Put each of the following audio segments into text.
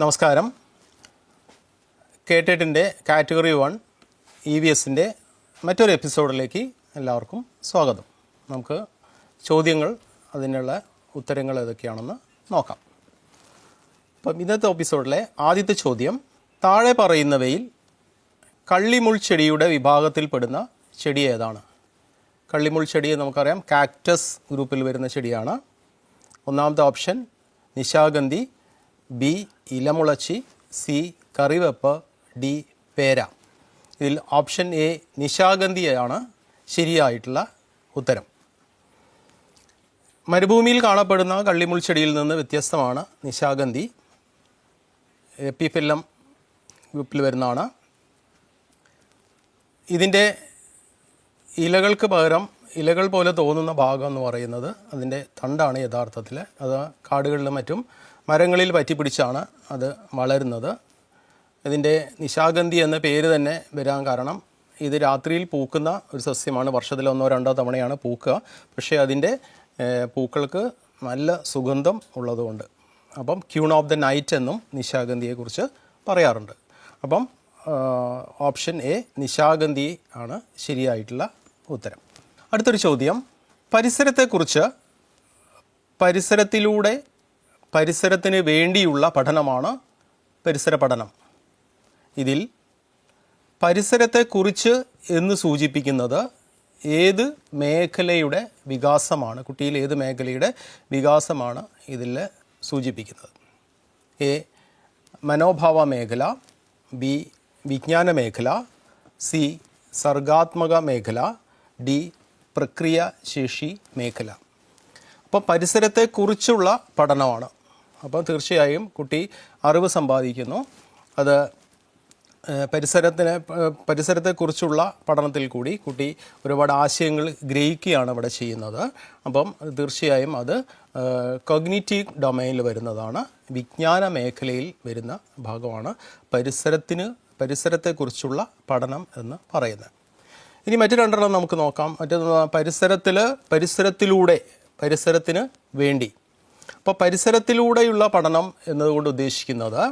നമസ്കാരം. കേട്ടേട്ടിൻ്റെ കാറ്റഗറി 1 EVSൻ്റെ മറ്റൊരു എപ്പിസോഡിലേക്ക് എല്ലാവർക്കും സ്വാഗതം. നമുക്ക് ചോദ്യങ്ങൾ, അതിനുള്ള ഉത്തരങ്ങൾ ഏതൊക്കെയാണെന്ന് നോക്കാം. അപ്പം ഇന്നത്തെ എപ്പിസോഡിലെ ആദ്യത്തെ ചോദ്യം, താഴെ പറയുന്നവയിൽ കള്ളിമുൾ ചെടിയുടെ വിഭാഗത്തിൽപ്പെടുന്ന ചെടി ഏതാണ്? കള്ളിമുൾ ചെടി നമുക്കറിയാം കാക്ടസ് ഗ്രൂപ്പിൽ വരുന്ന ചെടിയാണ്. ഒന്നാമത്തെ ഓപ്ഷൻ നിശാഗന്ധി, ബി ഇലമുളച്ചി, സി കറിവേപ്പ്, ഡി പേര. ഇതിൽ ഓപ്ഷൻ എ നിശാഗന്ധിയാണ് ശരിയായിട്ടുള്ള ഉത്തരം. മരുഭൂമിയിൽ കാണപ്പെടുന്ന കള്ളിമുൾ ചെടിയിൽ നിന്ന് വ്യത്യസ്തമാണ് നിശാഗന്ധി. എപ്പിഫില്ലം ഗ്രൂപ്പിൽ വരുന്നതാണ്. ഇതിൻ്റെ ഇലകൾക്ക് പകരം ഇലകൾ പോലെ തോന്നുന്ന ഭാഗം എന്ന് പറയുന്നത് അതിൻ്റെ തണ്ടാണ് യഥാർത്ഥത്തിൽ. അത് കാടുകളിലും മറ്റും മരങ്ങളിൽ പറ്റിപ്പിടിച്ചാണ് അത് വളരുന്നത്. ഇതിൻ്റെ നിശാഗന്ധി എന്ന പേര് തന്നെ വരാൻ കാരണം ഇത് രാത്രിയിൽ പൂക്കുന്ന ഒരു സസ്യമാണ്. വർഷത്തിൽ 1-2 തവണയാണ് പൂക്കുക. പക്ഷേ അതിൻ്റെ പൂക്കൾക്ക് നല്ല സുഗന്ധം ഉള്ളതുകൊണ്ട് അപ്പം ക്യൂൺ ഓഫ് ദ നൈറ്റ് എന്നും നിശാഗന്ധിയെക്കുറിച്ച് പറയാറുണ്ട്. അപ്പം ഓപ്ഷൻ എ നിശാഗന്ധി ആണ് ശരിയായിട്ടുള്ള ഉത്തരം. അടുത്തൊരു ചോദ്യം, പരിസരത്തെക്കുറിച്ച് പരിസരത്തിന് വേണ്ടിയുള്ള പഠനമാണ് പരിസര പഠനം. ഇതിൽ പരിസരത്തെക്കുറിച്ച് എന്ന് സൂചിപ്പിക്കുന്നത് ഏത് മേഖലയുടെ വികാസമാണ്, കുട്ടിയിൽ ഏത് മേഖലയുടെ വികാസമാണ് ഇതിൽ സൂചിപ്പിക്കുന്നത്? എ മനോഭാവ മേഖല, ബി വിജ്ഞാന മേഖല, സി സർഗാത്മക മേഖല, ഡി പ്രക്രിയാശേഷി മേഖല. അപ്പോൾ പരിസരത്തെക്കുറിച്ചുള്ള പഠനമാണ്. അപ്പോൾ തീർച്ചയായും കുട്ടി അറിവ് സമ്പാദിക്കുന്നു. അത് പരിസരത്തെക്കുറിച്ചുള്ള പഠനത്തിൽ കൂടി കുട്ടി ഒരുപാട് ആശയങ്ങൾ ഗ്രഹിക്കുകയാണ് ഇവിടെ ചെയ്യുന്നത്. അപ്പം തീർച്ചയായും അത് കോഗ്നിറ്റീവ് ഡൊമൈനിൽ വരുന്നതാണ്, വിജ്ഞാന മേഖലയിൽ വരുന്ന ഭാഗമാണ് പരിസരത്തെക്കുറിച്ചുള്ള പഠനം എന്ന് പറയുന്നത്. ഇനി മറ്റു രണ്ടെണ്ണം നമുക്ക് നോക്കാം. പരിസരത്തിന് വേണ്ടി. അപ്പോൾ പരിസരത്തിലൂടെയുള്ള പഠനം എന്നതുകൊണ്ട് ഉദ്ദേശിക്കുന്നത്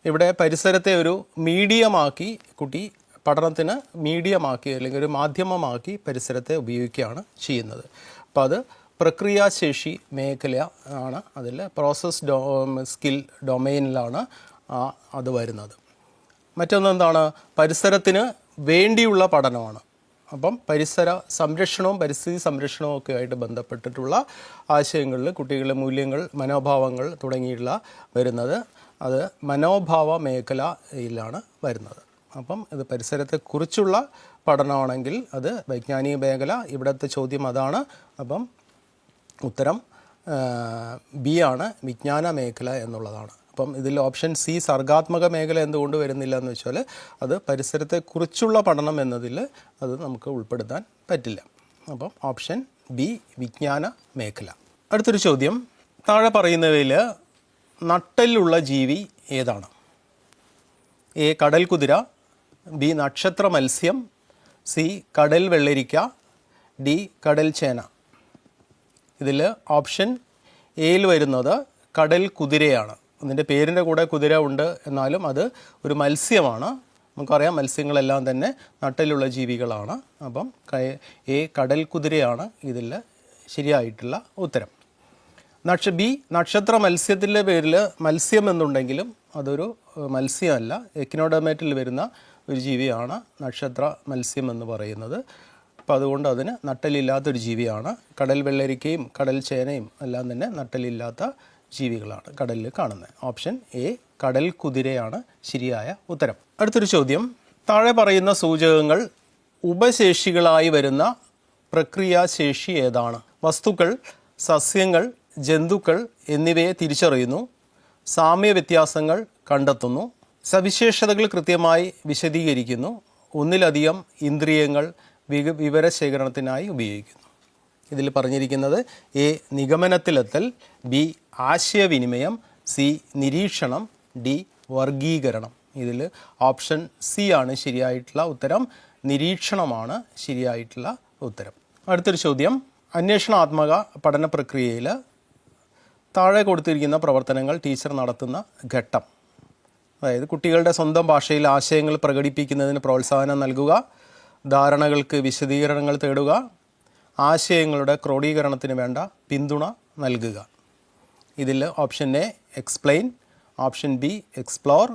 ഇവിടെ പരിസരത്തെ ഒരു മീഡിയമാക്കി കുട്ടി പഠനത്തിന് മീഡിയമാക്കി അല്ലെങ്കിൽ ഒരു മാധ്യമമാക്കി പരിസരത്തെ ഉപയോഗിക്കുകയാണ് ചെയ്യുന്നത്. അപ്പോൾ അത് പ്രക്രിയാശേഷി മേഖല ആണ്. അതിൽ പ്രോസസ് സ്കിൽ ഡൊമൈനിലാണ് അത് വരുന്നത്. മറ്റൊന്ന് എന്താണ്? പരിസരത്തിന് വേണ്ടിയുള്ള പഠനമാണ്. അപ്പം പരിസര സംരക്ഷണവും പരിസ്ഥിതി സംരക്ഷണവും ഒക്കെ ആയിട്ട് ബന്ധപ്പെട്ടിട്ടുള്ള ആശയങ്ങളിൽ കുട്ടികളുടെ മൂല്യങ്ങൾ, മനോഭാവങ്ങൾ തുടങ്ങിയുള്ള വരുന്നത് അത് മനോഭാവ മേഖലയിലാണ് വരുന്നത്. അപ്പം ഇത് പരിസരത്തെക്കുറിച്ചുള്ള പഠനമാണെങ്കിൽ അത് വൈജ്ഞാനിക മേഖല. ഇവിടുത്തെ ചോദ്യം അതാണ്. അപ്പം ഉത്തരം ബി ആണ്, വിജ്ഞാന മേഖല എന്നുള്ളതാണ്. അപ്പം ഇതിൽ ഓപ്ഷൻ സി സർഗാത്മക മേഖല എന്തുകൊണ്ട് വരുന്നില്ല എന്ന് വെച്ചാൽ അത് പരിസരത്തെക്കുറിച്ചുള്ള പഠനം എന്നതിൽ അത് നമുക്ക് ഉൾപ്പെടുത്താൻ പറ്റില്ല. അപ്പം ഓപ്ഷൻ ബി വിജ്ഞാന മേഖല. അടുത്തൊരു ചോദ്യം, താഴെ പറയുന്നവയിൽ നട്ടെല്ലുള്ള ജീവി ഏതാണ്? എ കടൽ കുതിര, ബി നക്ഷത്ര മത്സ്യം, സി കടൽ വെള്ളരിക്ക, ഡി കടൽ ചേന. ഇതിൽ ഓപ്ഷൻ എയിൽ വരുന്നത് കടൽ കുതിരയാണ്. അതിൻ്റെ പേരിൻ്റെ കൂടെ കുതിര ഉണ്ട്, എന്നാലും അത് ഒരു മത്സ്യമാണ്. നമുക്കറിയാം മത്സ്യങ്ങളെല്ലാം തന്നെ നട്ടെല്ലുള്ള ജീവികളാണ്. അപ്പം എ കടൽ കുതിരയാണ് ഇതിൽ ശരിയായിട്ടുള്ള ഉത്തരം. ബി നക്ഷത്ര മത്സ്യത്തിൻ്റെ പേരിൽ മത്സ്യം എന്നുണ്ടെങ്കിലും അതൊരു മത്സ്യമല്ല, എക്കിനോഡർമേറ്റിൽ വരുന്ന ഒരു ജീവിയാണ് നക്ഷത്ര മത്സ്യം എന്ന് പറയുന്നത്. അപ്പോൾ അതുകൊണ്ട് അതിന് നട്ടലില്ലാത്തൊരു ജീവിയാണ്. കടൽ വെള്ളരിക്കയും കടൽ ചേനയും എല്ലാം തന്നെ നട്ടലില്ലാത്ത ജീവികളാണ് കടലിൽ കാണുന്നത്. ഓപ്ഷൻ എ കടൽ കുതിരയാണ് ശരിയായ ഉത്തരം. അടുത്തൊരു ചോദ്യം, താഴെ പറയുന്ന സൂചകങ്ങൾ ഉപശേഷികളായി വരുന്ന പ്രക്രിയാശേഷി ഏതാണ്? വസ്തുക്കൾ, സസ്യങ്ങൾ, ജന്തുക്കൾ എന്നിവയെ തിരിച്ചറിയുന്നു, സാമ്യ വ്യത്യാസങ്ങൾ കണ്ടെത്തുന്നു, സവിശേഷതകൾ കൃത്യമായി വിശദീകരിക്കുന്നു, ഒന്നിലധികം ഇന്ദ്രിയങ്ങൾ വിവരശേഖരണത്തിനായി ഉപയോഗിക്കുന്നു. ഇതിൽ പറഞ്ഞിരിക്കുന്നത് എ നിഗമനത്തിലെത്തൽ, ബി ആശയവിനിമയം, സി നിരീക്ഷണം, ഡി വർഗീകരണം. ഇതിൽ ഓപ്ഷൻ സി ആണ് ശരിയായിട്ടുള്ള ഉത്തരം. നിരീക്ഷണമാണ് ശരിയായിട്ടുള്ള ഉത്തരം. അടുത്തൊരു ചോദ്യം, അന്വേഷണാത്മക പഠന പ്രക്രിയയിൽ താഴെ കൊടുത്തിരിക്കുന്ന പ്രവർത്തനങ്ങൾ ടീച്ചർ നടത്തുന്ന ഘട്ടം അതായത് കുട്ടികളുടെ സ്വന്തം ഭാഷയിൽ ആശയങ്ങൾ പ്രകടിപ്പിക്കുന്നതിന് പ്രോത്സാഹനം നൽകുക, ധാരണകൾക്ക് വിശദീകരണങ്ങൾ തേടുക, ആശയങ്ങളുടെ ക്രോഡീകരണത്തിന് വേണ്ട പിന്തുണ നൽകുക. ഇതിൽ option A explain, option B explore,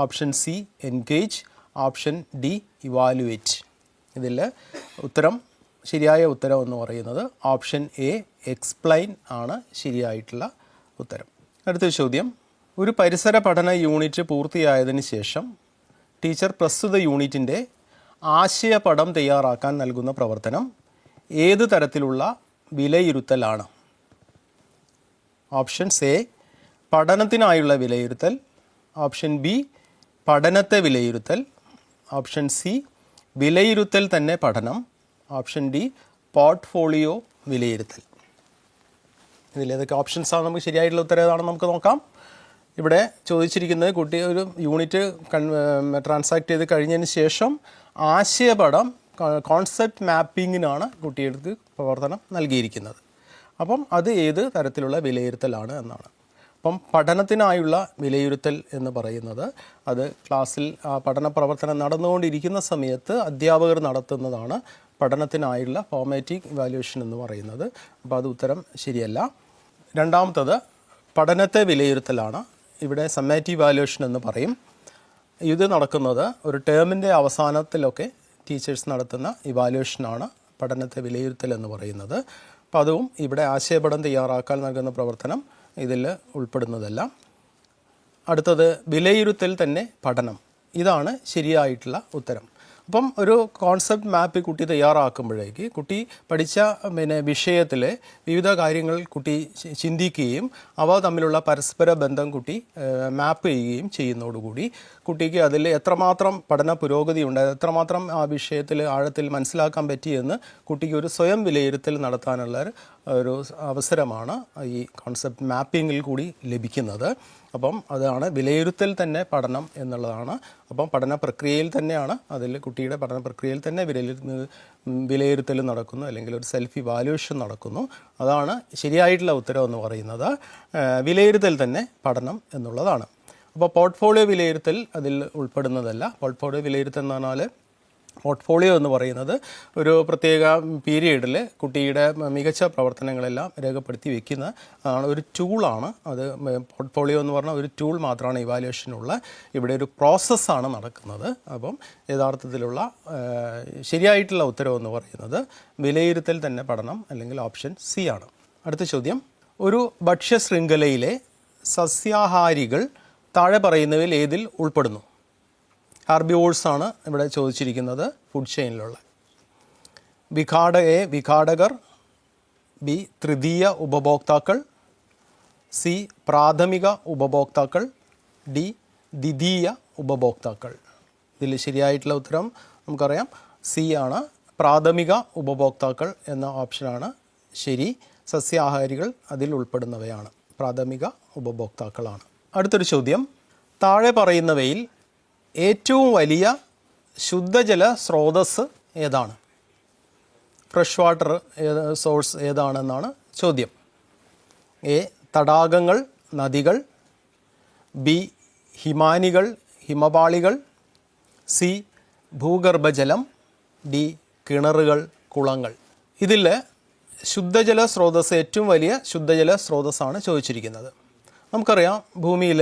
option C engage, option D evaluate. ഇതിൽ ശരിയായ ഉത്തരം എന്ന് പറയുന്നത് ഓപ്ഷൻ എ എക്സ്പ്ലെയിൻ ആണ് ശരിയായിട്ടുള്ള ഉത്തരം. അടുത്ത ചോദ്യം, ഒരു പരിസര പഠന യൂണിറ്റ് പൂർത്തിയായതിന് ശേഷം ടീച്ചർ പ്രസ്തുത യൂണിറ്റിൻ്റെ ആശയപടം തയ്യാറാക്കാൻ നൽകുന്ന പ്രവർത്തനം ഏത് തരത്തിലുള്ള വിലയിരുത്തലാണ്? ഓപ്ഷൻസ് എ പഠനത്തിനായുള്ള വിലയിരുത്തൽ, ഓപ്ഷൻ ബി പഠനത്തെ വിലയിരുത്തൽ, ഓപ്ഷൻ സി വിലയിരുത്തൽ തന്നെ പഠനം, ഓപ്ഷൻ ഡി പോർട്ട്ഫോളിയോ വിലയിരുത്തൽ. ഇതിലേതൊക്കെ ഓപ്ഷൻസാണ് നമുക്ക് ശരിയായിട്ടുള്ള ഉത്തരം ഏതാണെന്ന് നമുക്ക് നോക്കാം. ഇവിടെ ചോദിച്ചിരിക്കുന്നത് കുട്ടി ഒരു യൂണിറ്റ് ട്രാൻസാക്ട് ചെയ്ത് കഴിഞ്ഞതിന് ശേഷം ആശയപടം കോൺസെപ്റ്റ് മാപ്പിങ്ങിനാണ് കുട്ടികൾക്ക് പ്രവർത്തനം നൽകിയിരിക്കുന്നത്. അപ്പം അത് ഏത് തരത്തിലുള്ള വിലയിരുത്തലാണ് എന്നാണ്. അപ്പം പഠനത്തിനായുള്ള വിലയിരുത്തൽ എന്ന് പറയുന്നത് അത് ക്ലാസ്സിൽ പഠന പ്രവർത്തനം നടന്നുകൊണ്ടിരിക്കുന്ന സമയത്ത് അധ്യാപകർ നടത്തുന്നതാണ് പഠനത്തിനായുള്ള ഫോർമാറ്റീവ് ഇവാലുവേഷൻ എന്ന് പറയുന്നത്. അപ്പോൾ അത് ഉത്തരം ശരിയല്ല. രണ്ടാമത്തത് പഠനത്തെ വിലയിരുത്തലാണ്. ഇവിടെ സമ്മേറ്റീവ് ഇവാലുവേഷൻ എന്ന് പറയും. ഇത് നടക്കുന്നത് ഒരു ടേമിൻ്റെ അവസാനത്തിലൊക്കെ ടീച്ചേഴ്സ് നടത്തുന്ന ഇവാലുവേഷനാണ് പഠനത്തെ വിലയിരുത്തൽ എന്ന് പറയുന്നത്. അപ്പോൾ അതും ഇവിടെ ആശയപടം തയ്യാറാക്കാൻ നൽകുന്ന പ്രവർത്തനം ഇതിൽ ഉൾപ്പെടുന്നതല്ല. അടുത്തത് വിലയിരുത്തൽ തന്നെ പഠനം. ഇതാണ് ശരിയായിട്ടുള്ള ഉത്തരം. അപ്പം ഒരു കോൺസെപ്റ്റ് മാപ്പ് കുട്ടി തയ്യാറാക്കുമ്പോഴേക്ക് കുട്ടി പഠിച്ച വിഷയത്തിൽ വിവിധ കാര്യങ്ങൾ കുട്ടി ചിന്തിക്കുകയും അവ തമ്മിലുള്ള പരസ്പര ബന്ധം കുട്ടി മാപ്പ് ചെയ്യുകയും ചെയ്യുന്നതോടുകൂടി കുട്ടിക്ക് അതിൽ എത്രമാത്രം പഠന പുരോഗതി ഉണ്ട്, എത്രമാത്രം ആ വിഷയത്തിൽ ആഴത്തിൽ മനസ്സിലാക്കാൻ പറ്റിയെന്ന് കുട്ടിക്ക് ഒരു സ്വയം വിലയിരുത്തൽ നടത്താനുള്ള ഒരു അവസരമാണ് ഈ കോൺസെപ്റ്റ് മാപ്പിങ്ങിൽ കൂടി ലഭിക്കുന്നത്. അപ്പം അതാണ് വിലയിരുത്തൽ തന്നെ പഠനം എന്നുള്ളതാണ്. അപ്പം പഠന പ്രക്രിയയിൽ തന്നെയാണ് അതിൽ കുട്ടിയുടെ പഠന പ്രക്രിയയിൽ തന്നെ വിലയിരുത്തൽ നടക്കുന്നു, അല്ലെങ്കിൽ ഒരു സെൽഫ് ഇവാലുവേഷൻ നടക്കുന്നു. അതാണ് ശരിയായിട്ടുള്ള ഉത്തരം എന്ന് പറയുന്നത്. വിലയിരുത്തൽ തന്നെ പഠനം എന്നുള്ളതാണ്. അപ്പോൾ പോർട്ട്ഫോളിയോ വിലയിരുത്തൽ അതിൽ ഉൾപ്പെടുന്നതല്ല. പോർട്ട്ഫോളിയോ വിലയിരുത്തൽ എന്ന് പറഞ്ഞാൽ പോർട്ട്ഫോളിയോ എന്ന് പറയുന്നത് ഒരു പ്രത്യേക പീരീഡിൽ കുട്ടിയുടെ മികച്ച പ്രവർത്തനങ്ങളെല്ലാം രേഖപ്പെടുത്തി വയ്ക്കുന്ന ഒരു ടൂളാണ്. അത് പോർട്ട്ഫോളിയോ എന്ന് പറഞ്ഞാൽ ഒരു ടൂൾ മാത്രമാണ് ഇവാലുവേഷനുള്ള. ഇവിടെ ഒരു പ്രോസസ്സാണ് നടക്കുന്നത്. അപ്പം യഥാർത്ഥത്തിലുള്ള ശരിയായിട്ടുള്ള ഉത്തരവ് എന്ന് പറയുന്നത് വിലയിരുത്തൽ തന്നെ പഠനം, അല്ലെങ്കിൽ ഓപ്ഷൻ സി ആണ്. അടുത്ത ചോദ്യം, ഒരു ഭക്ഷ്യശൃംഖലയിലെ സസ്യാഹാരികൾ താഴെ പറയുന്നവയിൽ ഏതിൽ ഉൾപ്പെടുന്നു? ഹെർബിവോഴ്സ് ആണ് ഇവിടെ ചോദിച്ചിരിക്കുന്നത്. ഫുഡ് ചെയിനിലുള്ള വിഘാടകർ, ബി തൃതീയ ഉപഭോക്താക്കൾ, സി പ്രാഥമിക ഉപഭോക്താക്കൾ, ഡി ദ്വിതീയ ഉപഭോക്താക്കൾ. ഇതിൽ ശരിയായിട്ടുള്ള ഉത്തരം നമുക്കറിയാം സി ആണ്. പ്രാഥമിക ഉപഭോക്താക്കൾ എന്ന ഓപ്ഷനാണ് ശരി. സസ്യാഹാരികൾ അതിൽ ഉൾപ്പെടുന്നവയാണ്, പ്രാഥമിക ഉപഭോക്താക്കളാണ്. അടുത്തൊരു ചോദ്യം, താഴെ പറയുന്നവയിൽ ഏറ്റവും വലിയ ശുദ്ധജല സ്രോതസ് ഏതാണ്? ഫ്രഷ് വാട്ടർ സോഴ്സ് ഏതാണെന്നാണ് ചോദ്യം. എ തടാകങ്ങൾ, നദികൾ, ബി ഹിമാനികൾ, ഹിമപാളികൾ, സി ഭൂഗർഭജലം, ഡി കിണറുകൾ, കുളങ്ങൾ. ഇതിൽ ശുദ്ധജല സ്രോതസ്, ഏറ്റവും വലിയ ശുദ്ധജല സ്രോതസ്സാണ് ചോദിച്ചിരിക്കുന്നത്. നമുക്കറിയാം ഭൂമിയിൽ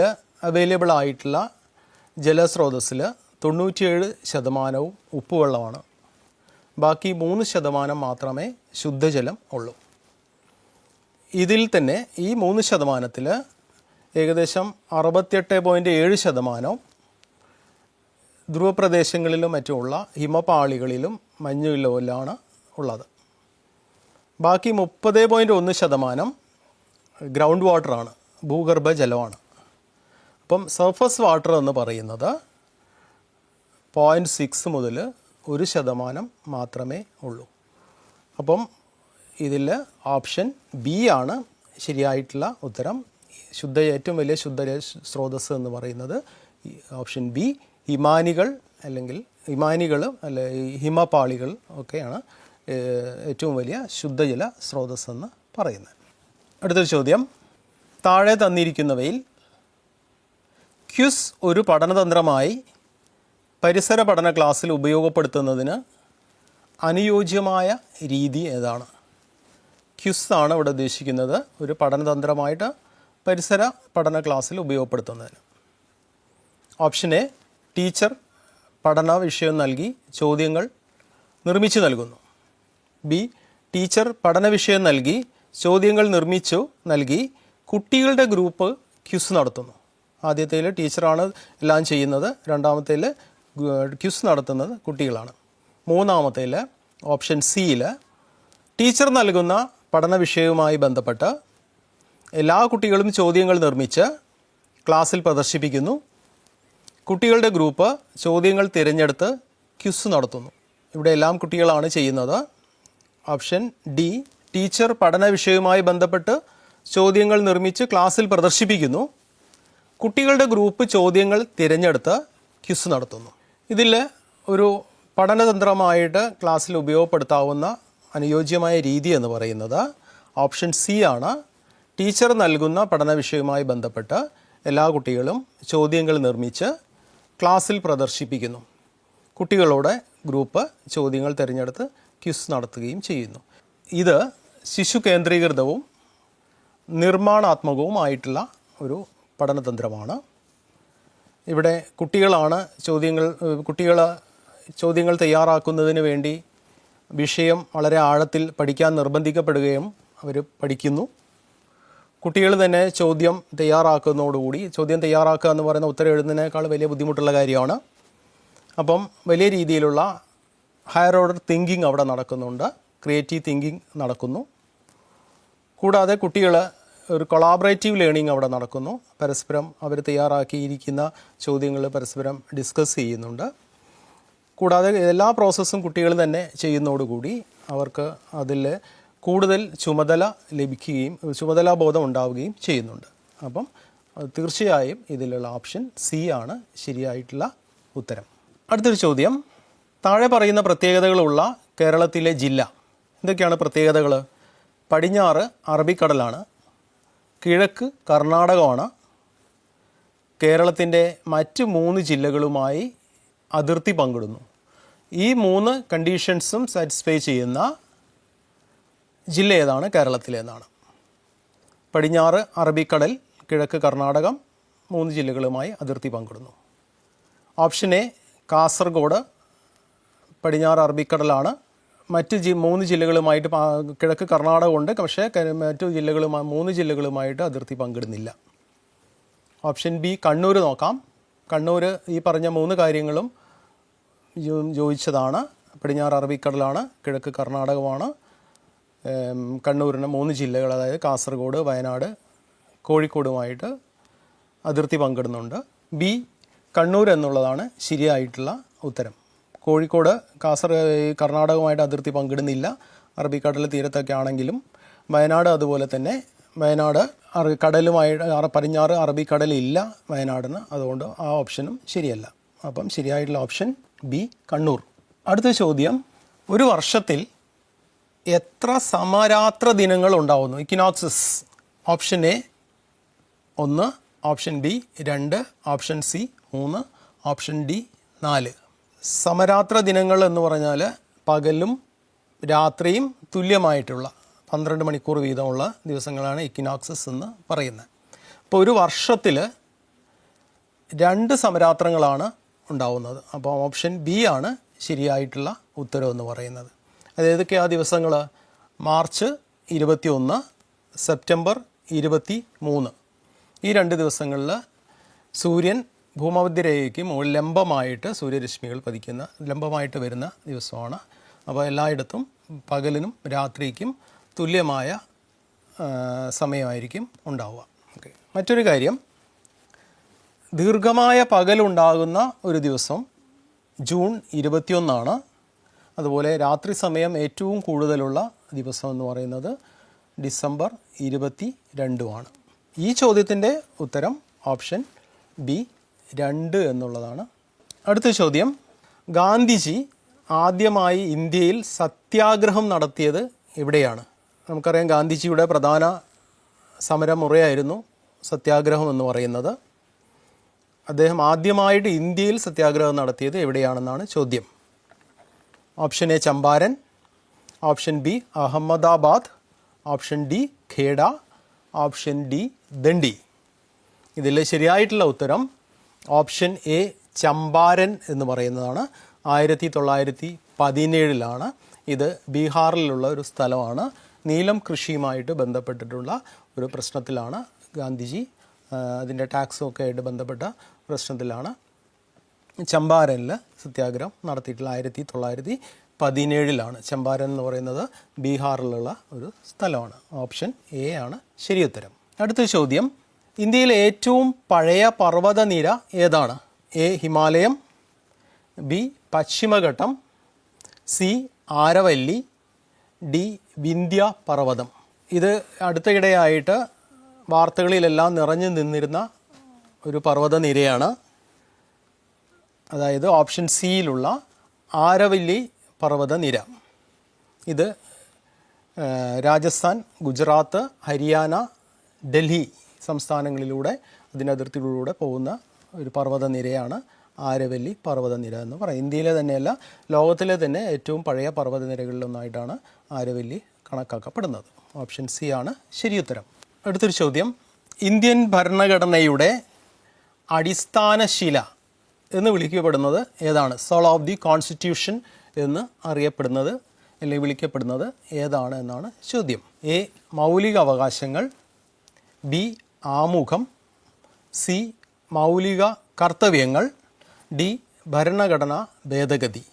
അവൈലബിൾ ആയിട്ടുള്ള ജലസ്രോതസ്സിൽ 97% ഉപ്പുവെള്ളമാണ്. ബാക്കി 3% മാത്രമേ ശുദ്ധജലം ഉള്ളൂ. ഇതിൽ തന്നെ ഈ 3%-ൽ ഏകദേശം 68.7% ധ്രുവപ്രദേശങ്ങളിലും മറ്റുമുള്ള ഹിമപാളികളിലും മഞ്ഞുകളിലുമാണ് ഉള്ളത്. ബാക്കി 30.1% ഗ്രൗണ്ട് വാട്ടറാണ്, ഭൂഗർഭജലമാണ്. അപ്പം സർഫസ് വാട്ടർ എന്ന് പറയുന്നത് 0.6 മുതൽ 1% മാത്രമേ ഉള്ളൂ. അപ്പം ഇതിൽ ഓപ്ഷൻ ബി ആണ് ശരിയായിട്ടുള്ള ഉത്തരം. ഏറ്റവും വലിയ ശുദ്ധ സ്രോതസ് എന്ന് പറയുന്നത് ഓപ്ഷൻ ബി ഹിമാനികൾ, അല്ലെങ്കിൽ ഹിമപാളികൾ ഒക്കെയാണ് ഏറ്റവും വലിയ ശുദ്ധജല സ്രോതസ് എന്ന് പറയുന്നത്. അടുത്തൊരു ചോദ്യം, താഴെ തന്നിരിക്കുന്നവയിൽ ക്വിസ് ഒരു പഠനതന്ത്രമായി പരിസര പഠന ക്ലാസ്സിൽ ഉപയോഗപ്പെടുത്തുന്നതിന് അനുയോജ്യമായ രീതി ഏതാണ്? ക്വിസ് ആണ് ഇവിടെ ഉദ്ദേശിക്കുന്നത് ഒരു പഠനതന്ത്രമായിട്ട് പരിസര പഠന ക്ലാസ്സിൽ ഉപയോഗപ്പെടുത്തുന്നതിന്. ഓപ്ഷൻ എ, ടീച്ചർ പഠന വിഷയം നൽകി ചോദ്യങ്ങൾ നിർമ്മിച്ചു നൽകുന്നു. ബി, ടീച്ചർ പഠന വിഷയം നൽകി ചോദ്യങ്ങൾ നൽകി കുട്ടികളുടെ ഗ്രൂപ്പ് ക്വിസ് നടത്തുന്നു. ആദ്യത്തേൽ ടീച്ചറാണ് എല്ലാം ചെയ്യുന്നത്, രണ്ടാമത്തേൽ ക്വിസ് നടത്തുന്നത് കുട്ടികളാണ്. മൂന്നാമത്തേൽ ഓപ്ഷൻ സിയിൽ ടീച്ചർ നൽകുന്ന പഠന വിഷയവുമായി ബന്ധപ്പെട്ട് എല്ലാ കുട്ടികളും ചോദ്യങ്ങൾ നിർമ്മിച്ച് ക്ലാസ്സിൽ പ്രദർശിപ്പിക്കുന്നു. കുട്ടികളുടെ ഗ്രൂപ്പ് ചോദ്യങ്ങൾ തിരഞ്ഞെടുത്ത് ക്വിസ് നടത്തുന്നു. ഇവിടെ എല്ലാം കുട്ടികളാണ് ചെയ്യുന്നത്. ഓപ്ഷൻ ഡി, ടീച്ചർ പഠന വിഷയവുമായി ബന്ധപ്പെട്ട് ചോദ്യങ്ങൾ നിർമ്മിച്ച് ക്ലാസ്സിൽ പ്രദർശിപ്പിക്കുന്നു. കുട്ടികളുടെ ഗ്രൂപ്പ് ചോദ്യങ്ങൾ തിരഞ്ഞെടുത്ത് ക്വിസ് നടത്തുന്നു. ഇതിൽ ഒരു പഠനതന്ത്രമായിട്ട് ക്ലാസ്സിൽ ഉപയോഗപ്പെടുത്താവുന്ന അനുയോജ്യമായ രീതി എന്ന് പറയുന്നത് ഓപ്ഷൻ സി ആണ്. ടീച്ചർ നൽകുന്ന പഠന വിഷയവുമായി ബന്ധപ്പെട്ട് എല്ലാ കുട്ടികളും ചോദ്യങ്ങൾ നിർമ്മിച്ച് ക്ലാസ്സിൽ പ്രദർശിപ്പിക്കുന്നു. കുട്ടികളോട് ഗ്രൂപ്പ് ചോദ്യങ്ങൾ തിരഞ്ഞെടുത്ത് ക്വിസ് നടത്തുകയും ചെയ്യുന്നു. ഇത് ശിശു കേന്ദ്രീകൃതവും നിർമ്മാണാത്മകവുമായിട്ടുള്ള ഒരു പഠനതന്ത്രമാണ്. ഇവിടെ കുട്ടികൾ ചോദ്യങ്ങൾ തയ്യാറാക്കുന്നതിന് വേണ്ടി വിഷയം വളരെ ആഴത്തിൽ പഠിക്കാൻ നിർബന്ധിക്കപ്പെടുകയും അവർ പഠിക്കുന്നു. കുട്ടികൾ തന്നെ ചോദ്യം തയ്യാറാക്കുന്നതോടുകൂടി, ചോദ്യം തയ്യാറാക്കുക എന്ന് പറയുന്ന ഉത്തരം എഴുതുന്നതിനേക്കാൾ വലിയ ബുദ്ധിമുട്ടുള്ള കാര്യമാണ്. അപ്പം വലിയ രീതിയിലുള്ള ഹയർ ഓർഡർ തിങ്കിങ് അവിടെ നടക്കുന്നുണ്ട്, ക്രിയേറ്റീവ് തിങ്കിങ് നടക്കുന്നു. കൂടാതെ കുട്ടികൾ ഒരു കൊളാബറേറ്റീവ് ലേണിംഗ് അവിടെ നടക്കുന്നു. പരസ്പരം അവർ തയ്യാറാക്കിയിരിക്കുന്ന ചോദ്യങ്ങൾ പരസ്പരം ഡിസ്കസ് ചെയ്യുന്നുണ്ട്. കൂടാതെ എല്ലാ പ്രോസസ്സും കുട്ടികൾ തന്നെ ചെയ്യുന്നതോടുകൂടി അവർക്ക് അതിൽ കൂടുതൽ ചുമതലാബോധം ഉണ്ടാവുകയും ചെയ്യുന്നുണ്ട്. അപ്പം തീർച്ചയായും ഇതിലുള്ള ഓപ്ഷൻ സി ആണ് ശരിയായിട്ടുള്ള ഉത്തരം. അടുത്തൊരു ചോദ്യം, താഴെ പറയുന്ന പ്രത്യേകതകളുള്ള കേരളത്തിലെ ജില്ല എന്തൊക്കെയാണ് പ്രത്യേകതകൾ? പടിഞ്ഞാറ് അറബിക്കടലാണ്, കിഴക്ക് കർണാടകമാണ്, കേരളത്തിൻ്റെ മറ്റ് 3 ജില്ലകളുമായി അതിർത്തി പങ്കിടുന്നു. ഈ 3 കണ്ടീഷൻസും സാറ്റിസ്ഫൈ ചെയ്യുന്ന ജില്ല ഏതാണ് കേരളത്തിലെന്നാണ്? പടിഞ്ഞാറ് അറബിക്കടൽ, കിഴക്ക് കർണാടകം, 3 ജില്ലകളുമായി അതിർത്തി പങ്കിടുന്നു. ഓപ്ഷൻ എ, കാസർഗോഡ് പടിഞ്ഞാറ് അറബിക്കടലാണ്, മറ്റ് 3 ജില്ലകളുമായിട്ട് കിഴക്ക് കർണാടകമുണ്ട്, പക്ഷേ മറ്റു 3 ജില്ലകളുമായിട്ട് അതിർത്തി പങ്കിടുന്നില്ല. ഓപ്ഷൻ ബി, കണ്ണൂർ നോക്കാം. കണ്ണൂർ ഈ പറഞ്ഞ 3 കാര്യങ്ങളും യോജിച്ചതാണ്. പടിഞ്ഞാറ് അറബിക്കടലാണ്, കിഴക്ക് കർണാടകമാണ്, കണ്ണൂരിന് 3 ജില്ലകൾ അതായത് കാസർഗോഡ്, വയനാട്, കോഴിക്കോടുമായിട്ട് അതിർത്തി പങ്കിടുന്നുണ്ട്. ബി, കണ്ണൂർ എന്നുള്ളതാണ് ശരിയായിട്ടുള്ള ഉത്തരം. കോഴിക്കോട് കർണാടകവുമായിട്ട് അതിർത്തി പങ്കിടുന്നില്ല, അറബിക്കടൽ തീരത്തൊക്കെ ആണെങ്കിലും. വയനാട് അതുപോലെ തന്നെ, വയനാട് പടിഞ്ഞാറ് അറബിക്കടലില്ല വയനാടിന്, അതുകൊണ്ട് ആ ഓപ്ഷനും ശരിയല്ല. അപ്പം ശരിയായിട്ടുള്ള ഓപ്ഷൻ ബി, കണ്ണൂർ. അടുത്ത ചോദ്യം, ഒരു വർഷത്തിൽ എത്ര സമരാത്ര ദിനങ്ങൾ ഉണ്ടാവുന്നു? Equinoxes. Option A 1, option B 2, option C 3, option D 4. സമരാത്ര ദിനങ്ങൾ എന്ന് പറഞ്ഞാൽ പകലും രാത്രിയും തുല്യമായിട്ടുള്ള 12 മണിക്കൂർ വീതമുള്ള ദിവസങ്ങളാണ് ഇക്വിനോക്സസ് എന്ന് പറയുന്നത്. അപ്പോൾ ഒരു വർഷത്തിൽ 2 സമരാത്രങ്ങളാണ് ഉണ്ടാവുന്നത്. അപ്പോൾ ഓപ്ഷൻ ബി ആണ് ശരിയായിട്ടുള്ള ഉത്തരം എന്ന് പറയുന്നത്. അതേതൊക്കെയാ ദിവസങ്ങൾ? March 21, September 23. ഈ 2 ദിവസങ്ങളിൽ സൂര്യൻ ഭൂമധ്യരേഖയ്ക്ക് മുകളിൽ ലംബമായിട്ട് സൂര്യരശ്മികൾ ലംബമായിട്ട് വരുന്ന ദിവസമാണ്. അപ്പോൾ എല്ലായിടത്തും പകലിനും രാത്രിക്കും തുല്യമായ സമയമായിരിക്കും ഉണ്ടാവുക. ഓക്കെ. മറ്റൊരു കാര്യം, ദീർഘമായ പകലുണ്ടാകുന്ന ഒരു ദിവസം ജൂൺ 21. അതുപോലെ രാത്രി സമയം ഏറ്റവും കൂടുതലുള്ള ദിവസം എന്ന് പറയുന്നത് ഡിസംബർ 22. ഈ ചോദ്യത്തിൻ്റെ ഉത്തരം ഓപ്ഷൻ ബി 2 എന്നുള്ളതാണ്. അടുത്ത ചോദ്യം, ഗാന്ധിജി ആദ്യമായി ഇന്ത്യയിൽ സത്യാഗ്രഹം നടത്തിയത് എവിടെയാണ്? നമുക്കറിയാം ഗാന്ധിജിയുടെ പ്രധാന സമരമുറയായിരുന്നു സത്യാഗ്രഹം എന്ന് പറയുന്നത്. അദ്ദേഹം ആദ്യമായിട്ട് ഇന്ത്യയിൽ സത്യാഗ്രഹം നടത്തിയത് എവിടെയാണെന്നാണ് ചോദ്യം. Option A Champaran, option B Ahmedabad, option D Kheda, option D Dandi. ഇതിൽ ശരിയായിട്ടുള്ള ഉത്തരം ഓപ്ഷൻ എ ചമ്പാരൻ എന്ന് പറയുന്നതാണ്. 1917 ഇത് ബീഹാറിലുള്ള ഒരു സ്ഥലമാണ്. നീലം കൃഷിയുമായിട്ട് ബന്ധപ്പെട്ടിട്ടുള്ള ഒരു പ്രശ്നത്തിലാണ് ഗാന്ധിജി, അതിൻ്റെ ടാക്സും ഒക്കെ ആയിട്ട് ബന്ധപ്പെട്ട പ്രശ്നത്തിലാണ് ചമ്പാരനിൽ സത്യാഗ്രഹം നടത്തിയിട്ടുള്ള. 1917 ചമ്പാരൻ എന്ന് പറയുന്നത് ബീഹാറിലുള്ള ഒരു സ്ഥലമാണ്. ഓപ്ഷൻ എ ആണ് ശരിയുത്തരം. അടുത്ത ചോദ്യം, ഇന്ത്യയിലെ ഏറ്റവും പഴയ പർവ്വതനിര ഏതാണ്? എ ഹിമാലയം, ബി പശ്ചിമഘട്ടം, സി ആരവല്ലി, ഡി വിന്ധ്യ പർവ്വതം. ഇത് അടുത്തയിടെയായിട്ട് വാർത്തകളിലെല്ലാം നിറഞ്ഞു നിന്നിരുന്ന ഒരു പർവ്വതനിരയാണ്. അതായത് ഓപ്ഷൻ സിയിലുള്ള ആരവല്ലി പർവ്വതനിര. ഇത് രാജസ്ഥാൻ, ഗുജറാത്ത്, ഹരിയാന, ഡൽഹി സംസ്ഥാനങ്ങളിലൂടെ അതിനതിർത്തികളിലൂടെ പോകുന്ന ഒരു പർവ്വതനിരയാണ് ആരവല്ലി പർവ്വതനിര എന്ന് പറയും. ഇന്ത്യയിലെ തന്നെയല്ല, ലോകത്തിലെ തന്നെ ഏറ്റവും പഴയ പർവ്വതനിരകളിലൊന്നായിട്ടാണ് ആരവല്ലി കണക്കാക്കപ്പെടുന്നത്. ഓപ്ഷൻ സി ആണ് ശരിയുത്തരം. അടുത്തൊരു ചോദ്യം, ഇന്ത്യൻ ഭരണഘടനയുടെ അടിസ്ഥാന ശില എന്ന് വിളിക്കപ്പെടുന്നത് ഏതാണ്? സോൾ ഓഫ് ദി കോൺസ്റ്റിറ്റ്യൂഷൻ എന്ന് അറിയപ്പെടുന്നത് അല്ലെങ്കിൽ വിളിക്കപ്പെടുന്നത് ഏതാണ് എന്നാണ് ചോദ്യം. എ മൗലിക അവകാശങ്ങൾ, ബി ആമുഖം, സി മൗലിക കർത്തവ്യങ്ങൾ, ഡി ഭരണഘടനാ ഭേദഗതി.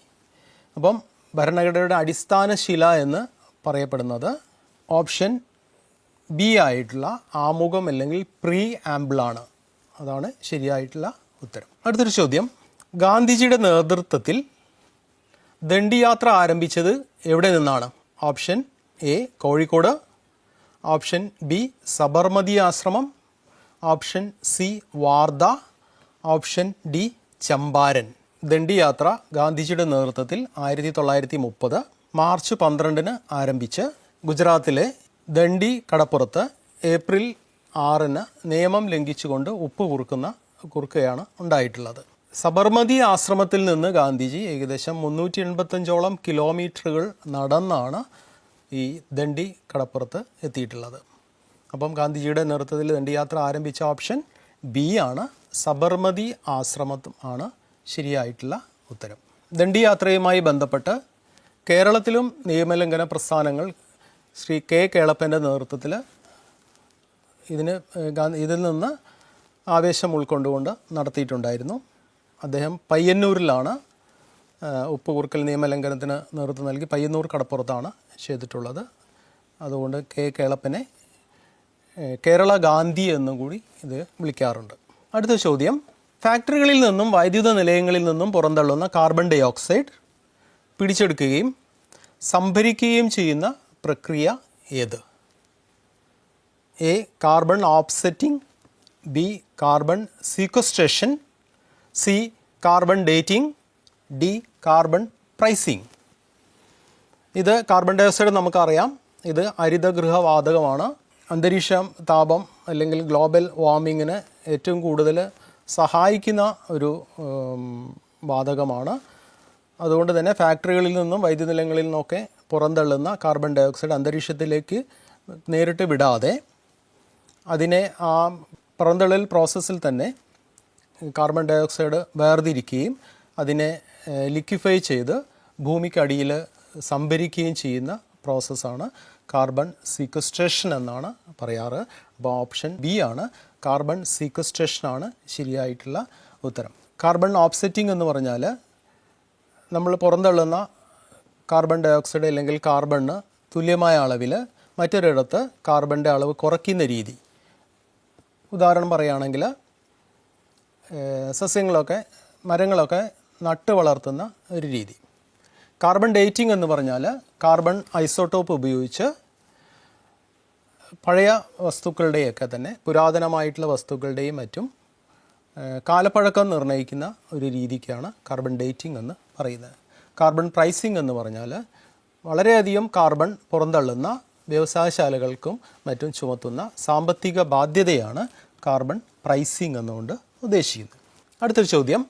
അപ്പം ഭരണഘടനയുടെ അടിസ്ഥാന ശില എന്ന് പറയപ്പെടുന്നത് ഓപ്ഷൻ ബി ആയിട്ടുള്ള ആമുഖം അല്ലെങ്കിൽ പ്രീ ആംബിളാണ്. അതാണ് ശരിയായിട്ടുള്ള ഉത്തരം. അടുത്തൊരു ചോദ്യം, ഗാന്ധിജിയുടെ നേതൃത്വത്തിൽ ദണ്ഡിയാത്ര ആരംഭിച്ചത് എവിടെ നിന്നാണ്? Option A Kozhikode, option B Sabarmati ആശ്രമം, option C Wardha, option D Champaran. ദണ്ഡിയാത്ര ഗാന്ധിജിയുടെ നേതൃത്വത്തിൽ 1930 മാർച്ച് 12 ആരംഭിച്ച് ഗുജറാത്തിലെ ദണ്ഡി കടപ്പുറത്ത് ഏപ്രിൽ 6 നിയമം ലംഘിച്ചുകൊണ്ട് ഉപ്പ് കുറുക്കുകയാണ് ഉണ്ടായിട്ടുള്ളത്. സബർമതി ആശ്രമത്തിൽ നിന്ന് ഗാന്ധിജി ഏകദേശം 385ഓളം കിലോമീറ്ററുകൾ നടന്നാണ് ഈ ദണ്ഡി കടപ്പുറത്ത് എത്തിയിട്ടുള്ളത്. അപ്പം ഗാന്ധിജിയുടെ നേതൃത്വത്തിൽ ദണ്ഡിയാത്ര ആരംഭിച്ച ഓപ്ഷൻ ബി ആണ്, സബർമതി ആശ്രമം ആണ് ശരിയായിട്ടുള്ള ഉത്തരം. ദണ്ഡിയാത്രയുമായി ബന്ധപ്പെട്ട് കേരളത്തിലും നിയമലംഘന പ്രസ്ഥാനങ്ങൾ ശ്രീ കെ കേളപ്പൻ്റെ നേതൃത്വത്തിൽ ഇതിൽ നിന്ന് ആവേശം ഉൾക്കൊണ്ടുകൊണ്ട് നടത്തിയിട്ടുണ്ടായിരുന്നു. അദ്ദേഹം പയ്യന്നൂരിലാണ് ഉപ്പ് കുറുക്കൽ നിയമലംഘനത്തിന് നേതൃത്വം നൽകി പയ്യന്നൂർ കടപ്പുറത്താണ് ചെയ്തിട്ടുള്ളത്. അതുകൊണ്ട് കെ കേളപ്പനെ കേരള ഗാന്ധി എന്നും കൂടി ഇത് വിളിക്കാറുണ്ട്. അടുത്ത ചോദ്യം, ഫാക്ടറികളിൽ നിന്നും വൈദ്യുത നിലയങ്ങളിൽ നിന്നും പുറന്തള്ളുന്ന കാർബൺ ഡൈ ഓക്സൈഡ് പിടിച്ചെടുക്കുകയും സംഭരിക്കുകയും ചെയ്യുന്ന പ്രക്രിയ ഏത്? A carbon offsetting, B carbon sequestration, C carbon dating, D carbon pricing. ഇത് കാർബൺ ഡൈ ഓക്സൈഡ് നമുക്കറിയാം, ഇത് ഹരിതഗൃഹവാതകമാണ്. അന്തരീക്ഷ താപം അല്ലെങ്കിൽ ഗ്ലോബൽ വാർമിങ്ങിന് ഏറ്റവും കൂടുതൽ സഹായിക്കുന്ന ഒരു വാതകമാണ്. അതുകൊണ്ട് തന്നെ ഫാക്ടറികളിൽ നിന്നും വൈദ്യുത നിലയങ്ങളിൽ നിന്നൊക്കെ പുറന്തള്ളുന്ന കാർബൺ ഡൈ ഓക്സൈഡ് അന്തരീക്ഷത്തിലേക്ക് നേരിട്ട് വിടാതെ അതിനെ ആ പുറന്തള്ളൽ പ്രോസസ്സിൽ തന്നെ കാർബൺ ഡൈ ഓക്സൈഡ് വേർതിരിക്കുകയും അതിനെ ലിക്വിഫൈ ചെയ്ത് ഭൂമിക്കടിയിൽ സംഭരിക്കുകയും ചെയ്യുന്ന പ്രോസസ്സാണ് കാർബൺ സീക്വസ്ട്രേഷൻ എന്നാണ് പറയാറ്. അപ്പോൾ ഓപ്ഷൻ ബി ആണ്, കാർബൺ സീക്വസ്ട്രേഷനാണ് ശരിയായിട്ടുള്ള ഉത്തരം. കാർബൺ ഓഫ്സെറ്റിംഗ് എന്ന് പറഞ്ഞാൽ നമ്മൾ പുറന്തള്ളുന്ന കാർബൺ ഡൈ ഓക്സൈഡ് അല്ലെങ്കിൽ കാർബണിന് തുല്യമായ അളവിൽ മറ്റൊരിടത്ത് കാർബണിൻ്റെ അളവ് കുറയ്ക്കുന്ന രീതി. ഉദാഹരണം പറയുകയാണെങ്കിൽ മരങ്ങളൊക്കെ നട്ട് വളർത്തുന്ന ഒരു രീതി. കാർബൺ ഡേറ്റിംഗ് എന്ന് പറഞ്ഞാൽ കാർബൺ ഐസോട്ടോപ്പ് ഉപയോഗിച്ച് പഴയ വസ്തുക്കളുടെയൊക്കെ തന്നെ പുരാതനമായിട്ടുള്ള വസ്തുക്കളുടെയും മറ്റും കാലപ്പഴക്കം നിർണ്ണയിക്കുന്ന ഒരു രീതിക്കാണ് കാർബൺ ഡേറ്റിംഗ് എന്ന് പറയുന്നത്. കാർബൺ പ്രൈസിംഗ് എന്ന് പറഞ്ഞാൽ വളരെയധികം കാർബൺ പുറന്തള്ളുന്ന വ്യവസായശാലകൾക്കും മറ്റും ചുമത്തുന്ന സാമ്പത്തിക ബാധ്യതയാണ് കാർബൺ പ്രൈസിംഗ് എന്നുകൊണ്ട് ഉദ്ദേശിക്കുന്നത്. അടുത്തൊരു ചോദ്യം,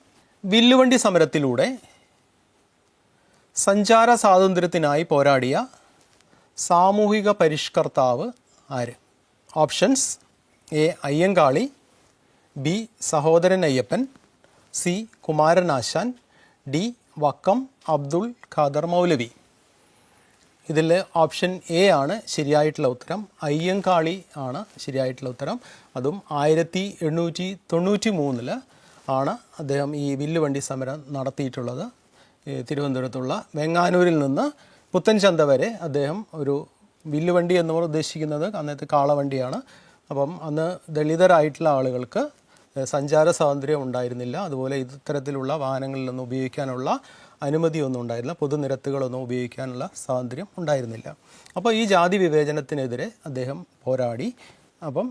വില്ലുവണ്ടി സമരത്തിലൂടെ സഞ്ചാര സ്വാതന്ത്ര്യത്തിനായി പോരാടിയ സാമൂഹിക പരിഷ്കർത്താവ് ആര്? Options: A Ayyankali, B Sahodaran Ayyappan, C Kumaranasan, D Vakkom Abdul Khader മൗലവി. ഇതിൽ ഓപ്ഷൻ എ ആണ് ശരിയായിട്ടുള്ള ഉത്തരം. അയ്യങ്കാളി ആണ് ശരിയായിട്ടുള്ള ഉത്തരം. അതും 1893 ആണ് അദ്ദേഹം ഈ വില്ലുവണ്ടി സമരം നടത്തിയിട്ടുള്ളത്. തിരുവനന്തപുരത്തുള്ള വെങ്ങാനൂരിൽ നിന്ന് പുത്തൻചന്ത വരെ അദ്ദേഹം ഒരു വില്ലുവണ്ടി എന്ന് ഉദ്ദേശിക്കുന്നത് അന്നത്തെ കാളവണ്ടിയാണ്. അപ്പം അന്ന് ദളിതരായിട്ടുള്ള ആളുകൾക്ക് സഞ്ചാര സ്വാതന്ത്ര്യം ഉണ്ടായിരുന്നില്ല. അതുപോലെ ഇത്തരത്തിലുള്ള വാഹനങ്ങളിലൊന്നും ഉപയോഗിക്കാനുള്ള അനുമതിയൊന്നും ഉണ്ടായിരുന്നില്ല. പൊതുനിരത്തുകളൊന്നും ഉപയോഗിക്കാനുള്ള സ്വാതന്ത്ര്യം ഉണ്ടായിരുന്നില്ല. അപ്പോൾ ഈ ജാതി വിവേചനത്തിനെതിരെ അദ്ദേഹം പോരാടി. അപ്പം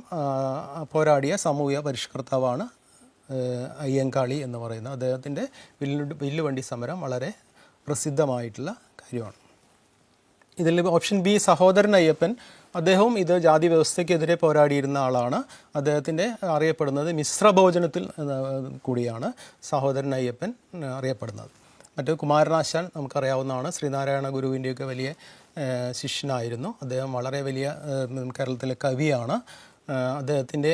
പോരാടിയ സാമൂഹിക പരിഷ്കർത്താവാണ് അയ്യങ്കാളി എന്ന് പറയുന്നത്. അദ്ദേഹത്തിൻ്റെ വില്ലുവണ്ടി സമരം വളരെ പ്രസിദ്ധമായിട്ടുള്ള കാര്യമാണ്. ഇതിൽ ഓപ്ഷൻ ബി സഹോദരൻ അയ്യപ്പൻ, അദ്ദേഹവും ഇത് ജാതി വ്യവസ്ഥയ്ക്കെതിരെ പോരാടിയിരുന്ന ആളാണ്. അദ്ദേഹത്തിൻ്റെ അറിയപ്പെടുന്നത് മിശ്രഭോജനത്തിൽ കൂടിയാണ് സഹോദരൻ അയ്യപ്പൻ അറിയപ്പെടുന്നത്. മറ്റ് കുമാരനാശാൻ നമുക്കറിയാവുന്നതാണ്. ശ്രീനാരായണ ഗുരുവിൻ്റെയൊക്കെ വലിയ ശിഷ്യനായിരുന്നു. അദ്ദേഹം വളരെ വലിയ കേരളത്തിലെ കവിയാണ്. അദ്ദേഹത്തിൻ്റെ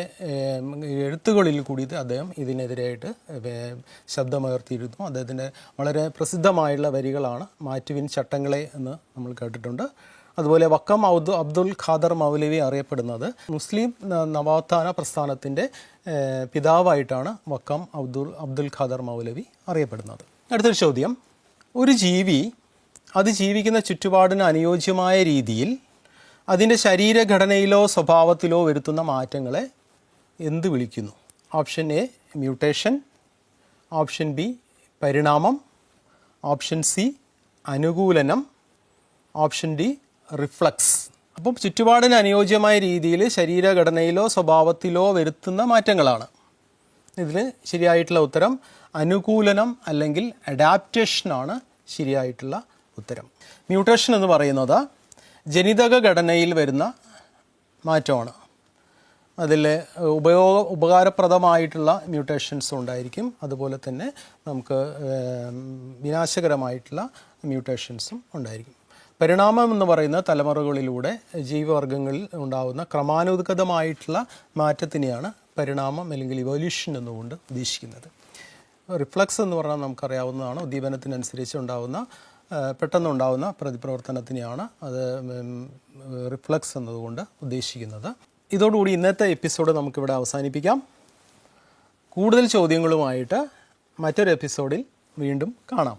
എഴുത്തുകളിൽ കൂടി അദ്ദേഹം ഇതിനെതിരായിട്ട് ശബ്ദമുയർത്തിയിരുന്നു. അദ്ദേഹത്തിൻ്റെ വളരെ പ്രസിദ്ധമായുള്ള വരികളാണ് മാറ്റുവിൻ ചട്ടങ്ങളെ എന്ന് നമ്മൾ കേട്ടിട്ടുണ്ട്. അതുപോലെ വക്കം അബ്ദുൽ ഖാദർ മൗലവി അറിയപ്പെടുന്നത് മുസ്ലിം നവോത്ഥാന പ്രസ്ഥാനത്തിൻ്റെ പിതാവായിട്ടാണ് വക്കം അബ്ദുൽ ഖാദർ മൗലവി അറിയപ്പെടുന്നത്. അടുത്തൊരു ചോദ്യം, ഒരു ജീവി അത് ജീവിക്കുന്ന ചുറ്റുപാടിന് അനുയോജ്യമായ രീതിയിൽ അതിൻ്റെ ശരീരഘടനയിലോ സ്വഭാവത്തിലോ വരുത്തുന്ന മാറ്റങ്ങളെ എന്ത് വിളിക്കുന്നു? Option A mutation, option B പരിണാമം, ഓപ്ഷൻ സി അനുകൂലനം, ഓപ്ഷൻ ഡി റിഫ്ലക്സ്. അപ്പം ചുറ്റുപാടിന് അനുയോജ്യമായ രീതിയിൽ ശരീരഘടനയിലോ സ്വഭാവത്തിലോ വരുത്തുന്ന മാറ്റങ്ങളാണ്. ഇതിൽ ശരിയായിട്ടുള്ള ഉത്തരം അനുകൂലനം അല്ലെങ്കിൽ അഡാപ്റ്റേഷനാണ് ശരിയായിട്ടുള്ള ഉത്തരം. മ്യൂട്ടേഷൻ എന്ന് പറയുന്നത് ജനിതക ഘടനയിൽ വരുന്ന മാറ്റമാണ്. അതിൽ ഉപകാരപ്രദമായിട്ടുള്ള മ്യൂട്ടേഷൻസ് ഉണ്ടായിരിക്കും. അതുപോലെ തന്നെ നമുക്ക് വിനാശകരമായിട്ടുള്ള മ്യൂട്ടേഷൻസും ഉണ്ടായിരിക്കും. പരിണാമം എന്ന് പറയുന്ന തലമുറകളിലൂടെ ജീവവർഗങ്ങളിൽ ഉണ്ടാകുന്ന ക്രമാനുഗതമായിട്ടുള്ള മാറ്റത്തിനെയാണ് പരിണാമം അല്ലെങ്കിൽ ഇവല്യൂഷൻ എന്നുകൊണ്ട് ഉദ്ദേശിക്കുന്നത്. റിഫ്ലക്സ് എന്ന് പറഞ്ഞാൽ നമുക്കറിയാവുന്നതാണ്. ഉദ്ദീപനത്തിനനുസരിച്ച് ഉണ്ടാകുന്ന പെട്ടെന്നുണ്ടാകുന്ന പ്രതിപ്രവർത്തനത്തിനെയാണ് അത് റിഫ്ലക്സ് എന്നതുകൊണ്ട് ഉദ്ദേശിക്കുന്നത്. ഇതോടുകൂടി ഇന്നത്തെ എപ്പിസോഡ് നമുക്കിവിടെ അവസാനിപ്പിക്കാം. കൂടുതൽ ചോദ്യങ്ങളുമായിട്ട് മറ്റൊരു എപ്പിസോഡിൽ വീണ്ടും കാണാം.